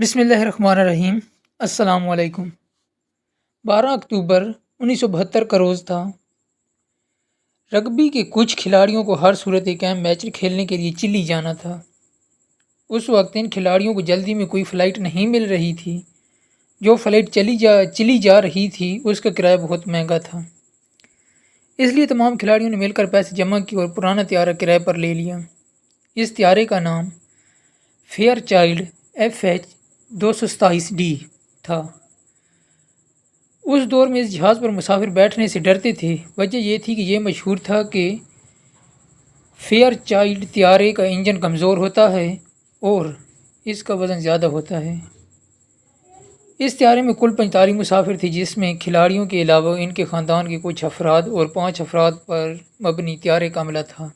بسم اللہ الرحمن الرحیم۔ السلام علیکم۔ 12 اکتوبر 1972 کا روز تھا۔ رگبی کے کچھ کھلاڑیوں کو ہر صورت ایک اہم میچ کھیلنے کے لیے چلی جانا تھا۔ اس وقت ان کھلاڑیوں کو جلدی میں کوئی فلائٹ نہیں مل رہی تھی۔ جو فلائٹ چلی جا رہی تھی اس کا کرایہ بہت مہنگا تھا، اس لیے تمام کھلاڑیوں نے مل کر پیسے جمع کیے اور پرانا طیارہ کرایہ پر لے لیا۔ اس طیارے کا نام فیئر چائلڈ FH-227D تھا۔ اس دور میں اس جہاز پر مسافر بیٹھنے سے ڈرتے تھے۔ وجہ یہ تھی کہ یہ مشہور تھا کہ فیئر چائلڈ طیارے کا انجن کمزور ہوتا ہے اور اس کا وزن زیادہ ہوتا ہے۔ اس طیارے میں کل 45 مسافر تھے، جس میں کھلاڑیوں کے علاوہ ان کے خاندان کے کچھ افراد اور 5 افراد پر مبنی طیارے کا عملہ تھا۔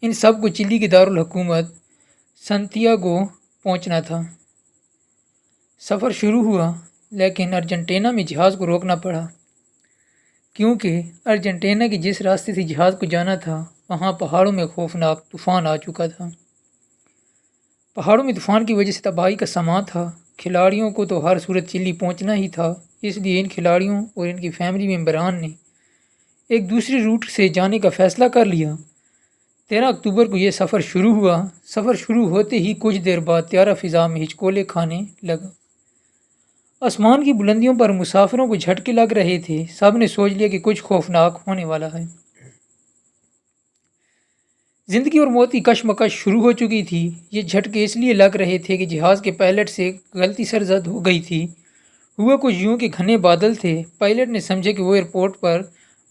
ان سب کو چلی کے دارالحکومت سنتیاگو پہنچنا تھا۔ سفر شروع ہوا، لیکن ارجنٹینا میں جہاز کو روکنا پڑا، کیونکہ ارجنٹینا کے جس راستے سے جہاز کو جانا تھا وہاں پہاڑوں میں خوفناک طوفان آ چکا تھا۔ پہاڑوں میں طوفان کی وجہ سے تباہی کا سماں تھا۔ کھلاڑیوں کو تو ہر صورت چلی پہنچنا ہی تھا، اس لیے ان کھلاڑیوں اور ان کی فیملی ممبران نے ایک دوسرے روٹ سے جانے کا فیصلہ کر لیا۔ 13 اکتوبر کو یہ سفر شروع ہوا۔ سفر شروع ہوتے ہی کچھ دیر بعد طیارہ فضا میں ہچکولے کھانے لگا۔ آسمان کی بلندیوں پر مسافروں کو جھٹکے لگ رہے تھے۔ سب نے سوچ لیا کہ کچھ خوفناک ہونے والا ہے۔ زندگی اور موت کی کشمکش شروع ہو چکی تھی۔ یہ جھٹکے اس لیے لگ رہے تھے کہ جہاز کے پائلٹ سے غلطی سرزد ہو گئی تھی۔ ہوا کچھ یوں کہ گھنے بادل تھے۔ پائلٹ نے سمجھا کہ وہ ایئرپورٹ پر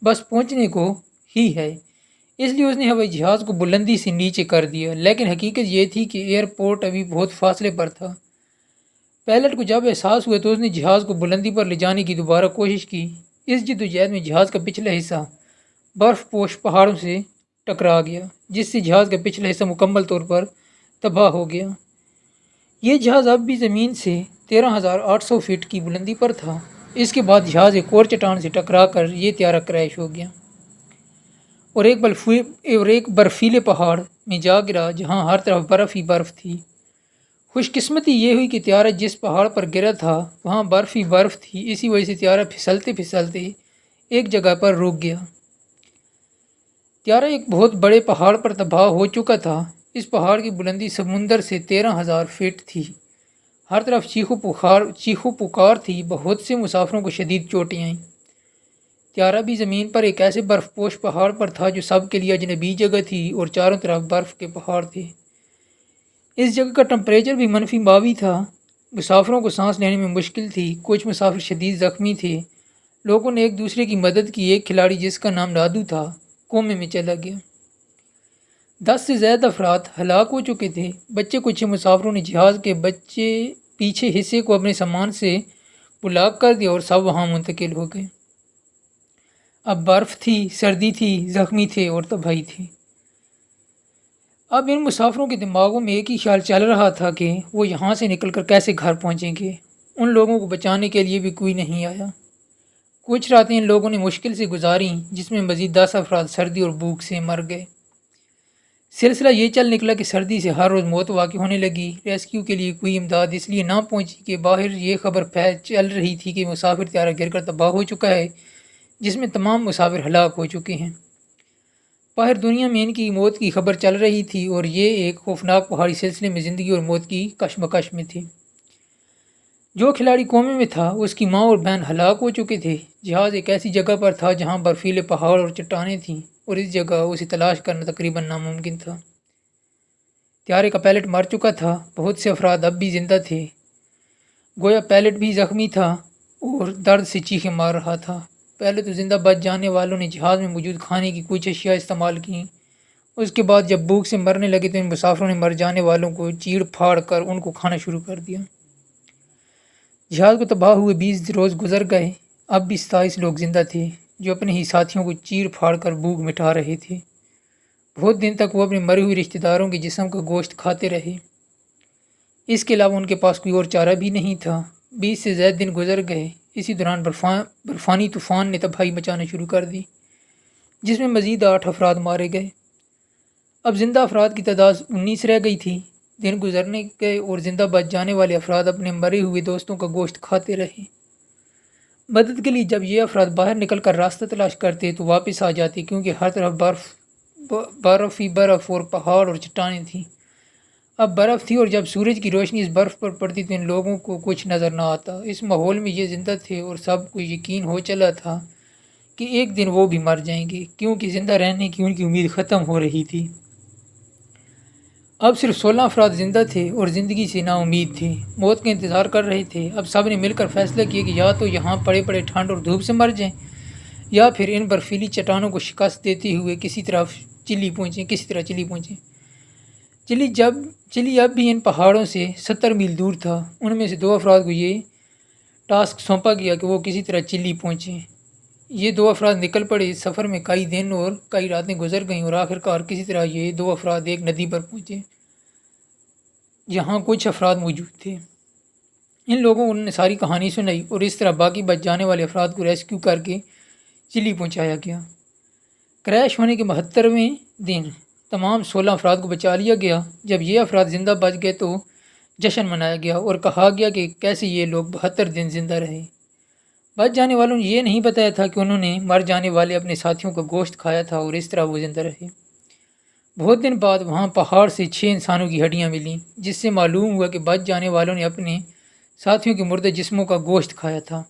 بس پہنچنے کو ہی ہے، اس لیے اس نے ہوائی جہاز کو بلندی سے نیچے کر دیا، لیکن حقیقت یہ تھی کہ ایئرپورٹ ابھی بہت فاصلے پر تھا۔ پائلٹ کو جب احساس ہوا تو اس نے جہاز کو بلندی پر لے جانے کی دوبارہ کوشش کی۔ اس جدوجہد میں جہاز کا پچھلا حصہ برف پوش پہاڑوں سے ٹکرا گیا، جس سے جہاز کا پچھلا حصہ مکمل طور پر تباہ ہو گیا۔ یہ جہاز اب بھی زمین سے 13,800 فٹ کی بلندی پر تھا۔ اس کے بعد جہاز ایک اور چٹان سے ٹکرا کر یہ طیارہ کریش ہو گیا اور ایک برفیلے پہاڑ میں جا گرا، جہاں ہر طرف برف ہی برف تھی۔ خوش قسمتی یہ ہوئی کہ طیارہ جس پہاڑ پر گرا تھا وہاں برف ہی برف تھی، اسی وجہ سے طیارہ پھسلتے پھسلتے ایک جگہ پر رک گیا۔ طیارہ ایک بہت بڑے پہاڑ پر تباہ ہو چکا تھا۔ اس پہاڑ کی بلندی سمندر سے 13,000 فٹ تھی۔ ہر طرف چیخو پکار تھی۔ بہت سے مسافروں کو شدید چوٹیں آئیں۔ طیارہ بھی زمین پر ایک ایسے برف پوش پہاڑ پر تھا جو سب کے لیے اجنبی جگہ تھی اور چاروں طرف برف کے پہاڑ تھے۔ اس جگہ کا ٹمپریچر بھی -22 تھا۔ مسافروں کو سانس لینے میں مشکل تھی۔ کچھ مسافر شدید زخمی تھے۔ لوگوں نے ایک دوسرے کی مدد کی۔ ایک کھلاڑی جس کا نام نادو تھا کومے میں چلا گیا۔ 10 سے زیادہ افراد ہلاک ہو چکے تھے۔ بچے کچھ مسافروں نے جہاز کے پیچھے حصے کو اپنے سامان سے بلاک کر دیا اور سب وہاں منتقل ہو گئے۔ اب برف تھی، سردی تھی، زخمی تھے اور تباہی تھی۔ اب ان مسافروں کے دماغوں میں ایک ہی خیال چل رہا تھا کہ وہ یہاں سے نکل کر کیسے گھر پہنچیں گے۔ ان لوگوں کو بچانے کے لیے بھی کوئی نہیں آیا۔ کچھ راتیں ان لوگوں نے مشکل سے گزاریں، جس میں مزید 10 افراد سردی اور بھوک سے مر گئے۔ سلسلہ یہ چل نکلا کہ سردی سے ہر روز موت واقع ہونے لگی۔ ریسکیو کے لیے کوئی امداد اس لیے نہ پہنچی کہ باہر یہ خبر چل رہی تھی کہ مسافر طیارہ گر کر تباہ ہو چکا ہے، جس میں تمام مسافر ہلاک ہو چکے ہیں۔ باہر دنیا میں ان کی موت کی خبر چل رہی تھی اور یہ ایک خوفناک پہاڑی سلسلے میں زندگی اور موت کی کشمکش میں تھی۔ جو کھلاڑی کومے میں تھا اس کی ماں اور بہن ہلاک ہو چکے تھے۔ جہاز ایک ایسی جگہ پر تھا جہاں برفیلے پہاڑ اور چٹانیں تھیں اور اس جگہ اسے تلاش کرنا تقریباً ناممکن تھا۔ طیارے کا پائلٹ مر چکا تھا۔ بہت سے افراد اب بھی زندہ تھے۔ گویا پائلٹ بھی زخمی تھا اور درد سے چیخیں مار رہا تھا۔ پہلے تو زندہ بچ جانے والوں نے جہاز میں موجود کھانے کی کچھ اشیاء استعمال کیں۔ اس کے بعد جب بھوک سے مرنے لگے تو ان مسافروں نے مر جانے والوں کو چیڑ پھاڑ کر ان کو کھانا شروع کر دیا۔ جہاز کو تباہ ہوئے 20 روز گزر گئے۔ اب بھی 27 لوگ زندہ تھے جو اپنے ہی ساتھیوں کو چیڑ پھاڑ کر بھوک مٹا رہے تھے۔ بہت دن تک وہ اپنے مرے ہوئے رشتہ داروں کے جسم کا گوشت کھاتے رہے۔ اس کے علاوہ ان کے پاس کوئی اور چارہ بھی نہیں تھا۔ 20 سے زیادہ دن گزر گئے۔ اسی دوران برفانی طوفان نے تباہی مچانا شروع کر دی، جس میں مزید 8 افراد مارے گئے۔ اب زندہ افراد کی تعداد 19 رہ گئی تھی۔ دن گزرنے گئے اور زندہ بچ جانے والے افراد اپنے مرے ہوئے دوستوں کا گوشت کھاتے رہے۔ مدد کے لیے جب یہ افراد باہر نکل کر راستہ تلاش کرتے تو واپس آ جاتے، کیونکہ ہر طرف برف ہی برف اور پہاڑ اور چٹانیں تھیں۔ اب برف تھی اور جب سورج کی روشنی اس برف پر پڑتی تو ان لوگوں کو کچھ نظر نہ آتا۔ اس ماحول میں یہ زندہ تھے اور سب کو یقین ہو چلا تھا کہ ایک دن وہ بھی مر جائیں گے، کیونکہ زندہ رہنے کی ان کی امید ختم ہو رہی تھی۔ اب صرف 16 افراد زندہ تھے اور زندگی سے نا امید تھے، موت کا انتظار کر رہے تھے۔ اب سب نے مل کر فیصلہ کیا کہ یا تو یہاں پڑے پڑے ٹھنڈ اور دھوپ سے مر جائیں، یا پھر ان برفیلی چٹانوں کو شکست دیتے ہوئے کسی طرح چلی پہنچیں۔ چلی اب بھی ان پہاڑوں سے 70 میل دور تھا۔ ان میں سے 2 افراد کو یہ ٹاسک سونپا گیا کہ وہ کسی طرح چلی پہنچیں۔ یہ 2 افراد نکل پڑے۔ اس سفر میں کئی دن اور کئی راتیں گزر گئیں اور آخرکار کسی طرح یہ 2 افراد ایک ندی پر پہنچے جہاں کچھ افراد موجود تھے۔ ان لوگوں کو انہوں نے ساری کہانی سنائی اور اس طرح باقی بچ جانے والے افراد کو ریسکیو کر کے چلی پہنچایا گیا۔ کریش ہونے کے 72ویں دن تمام 16 افراد کو بچا لیا گیا۔ جب یہ افراد زندہ بچ گئے تو جشن منایا گیا اور کہا گیا کہ کیسے یہ لوگ 72 دن زندہ رہے۔ بچ جانے والوں نے یہ نہیں بتایا تھا کہ انہوں نے مر جانے والے اپنے ساتھیوں کا گوشت کھایا تھا اور اس طرح وہ زندہ رہے۔ بہت دن بعد وہاں پہاڑ سے 6 انسانوں کی ہڈیاں ملیں، جس سے معلوم ہوا کہ بچ جانے والوں نے اپنے ساتھیوں کے مردہ جسموں کا گوشت کھایا تھا۔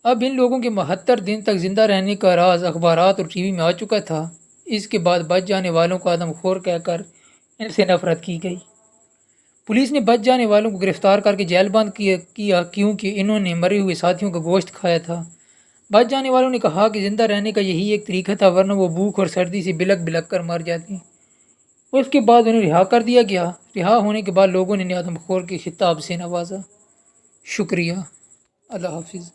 اب ان لوگوں کے 72 دن تک زندہ رہنے کا راز اخبارات اور ٹی وی میں آ چکا تھا۔ اس کے بعد بچ جانے والوں کو آدم خور کہہ کر ان سے نفرت کی گئی۔ پولیس نے بچ جانے والوں کو گرفتار کر کے جیل بند کیا کیونکہ انہوں نے مرے ہوئے ساتھیوں کا گوشت کھایا تھا۔ بچ جانے والوں نے کہا کہ زندہ رہنے کا یہی ایک طریقہ تھا، ورنہ وہ بھوک اور سردی سے بلک بلک کر مر جاتے۔ اس کے بعد انہیں رہا کر دیا گیا۔ رہا ہونے کے بعد لوگوں نے آدم خور کے خطاب سے نوازا۔ شکریہ۔ اللہ حافظ۔